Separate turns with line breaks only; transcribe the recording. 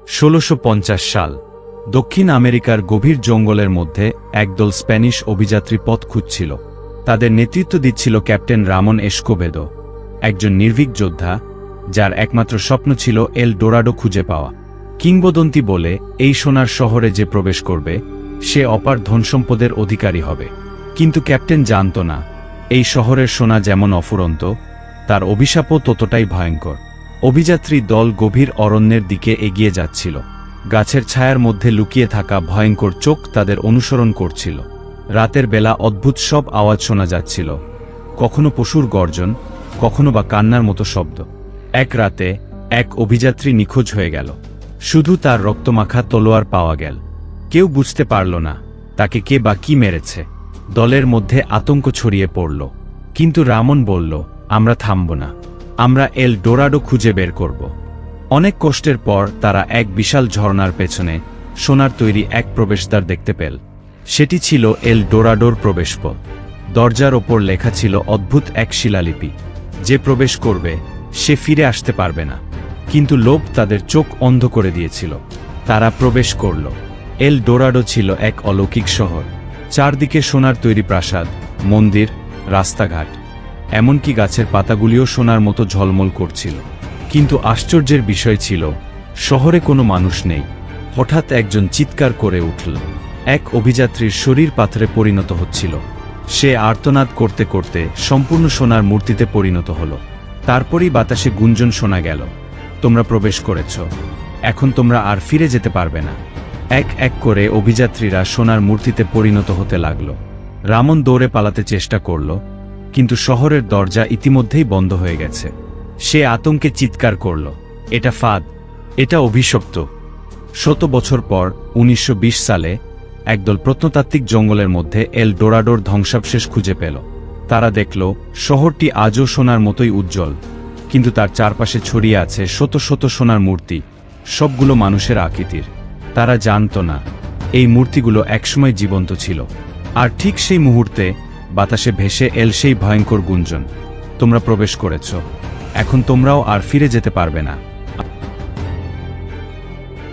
1650 সাল। দক্ষিণ আমেরিকার গভীর জঙ্গলের মধ্যে একদল স্প্যানিশ অভিযাত্রী পথ খুঁজছিল। তাদের নেতৃত্ব দিচ্ছিল ক্যাপ্টেন রামন এসকোবেদো, একজন নির্ভীক যোদ্ধা যার একমাত্র স্বপ্ন ছিল এল ডোরাডো খুঁজে পাওয়া। কিংবদন্তি বলে এই সোনার শহরে যে প্রবেশ করবে সে অপার ধনসম্পদের অধিকারী হবে। কিন্তু ক্যাপ্টেন জানত না, এই শহরের সোনা যেমন অফুরন্ত, তার অভিশাপও ততটাই ভয়ঙ্কর। অভিযাত্রী দল গভীর অরণ্যের দিকে এগিয়ে যাচ্ছিল। গাছের ছায়ার মধ্যে লুকিয়ে থাকা ভয়ঙ্কর চোখ তাদের অনুসরণ করছিল। রাতের বেলা অদ্ভুত সব আওয়াজ শোনা যাচ্ছিল, কখনো পশুর গর্জন, কখনো বা কান্নার মতো শব্দ। এক রাতে এক অভিযাত্রী নিখোঁজ হয়ে গেল। শুধু তার রক্তমাখা তলোয়ার পাওয়া গেল। কেউ বুঝতে পারল না তাকে কে বা কি মেরেছে। দলের মধ্যে আতঙ্ক ছড়িয়ে পড়ল। কিন্তু রামন বলল, আমরা থামব না, আমরা এল ডোরাডো খুঁজে বের করব। অনেক কষ্টের পর তারা এক বিশাল ঝর্ণার পেছনে সোনার তৈরি এক প্রবেশদ্বার দেখতে পেল। সেটি ছিল এল ডোরাডোর প্রবেশপথ। দরজার ওপর লেখা ছিল অদ্ভুত এক শিলালিপি, যে প্রবেশ করবে সে ফিরে আসতে পারবে না। কিন্তু লোভ তাদের চোখ অন্ধ করে দিয়েছিল। তারা প্রবেশ করল। এল ডোরাডো ছিল এক অলৌকিক শহর। চারদিকে সোনার তৈরি প্রাসাদ, মন্দির, রাস্তাঘাট, এমনকি গাছের পাতাগুলিও সোনার মতো ঝলমল করছিল। কিন্তু আশ্চর্যের বিষয় ছিল, শহরে কোনো মানুষ নেই। হঠাৎ একজন চিৎকার করে উঠল। এক অভিযাত্রীর শরীর পাথরে পরিণত হচ্ছিল। সে আর্তনাদ করতে করতে সম্পূর্ণ সোনার মূর্তিতে পরিণত হল। তারপরই বাতাসে গুঞ্জন শোনা গেল, তোমরা প্রবেশ করেছ, এখন তোমরা আর ফিরে যেতে পারবে না। এক এক করে অভিযাত্রীরা সোনার মূর্তিতে পরিণত হতে লাগল। রামন দৌড়ে পালাতে চেষ্টা করল, কিন্তু শহরের দরজা ইতিমধ্যেই বন্ধ হয়ে গেছে। সে আতঙ্কে চিৎকার করল, এটা ফাঁদ, এটা অভিশপ্ত। 100 বছর পর 1920 সালে একদল প্রত্নতাত্ত্বিক জঙ্গলের মধ্যে এল ডোরাডোর ধ্বংসাবশেষ খুঁজে পেল। তারা দেখল শহরটি আজও সোনার মতোই উজ্জ্বল, কিন্তু তার চারপাশে ছড়িয়ে আছে শত শত সোনার মূর্তি, সবগুলো মানুষের আকৃতির। তারা জানত না এই মূর্তিগুলো একসময় জীবন্ত ছিল। আর ঠিক সেই মুহূর্তে বাতাসে ভেসে এল সেই ভয়ঙ্কর গুঞ্জন, তোমরা প্রবেশ করেছ, এখন তোমরাও আর ফিরে যেতে পারবে না।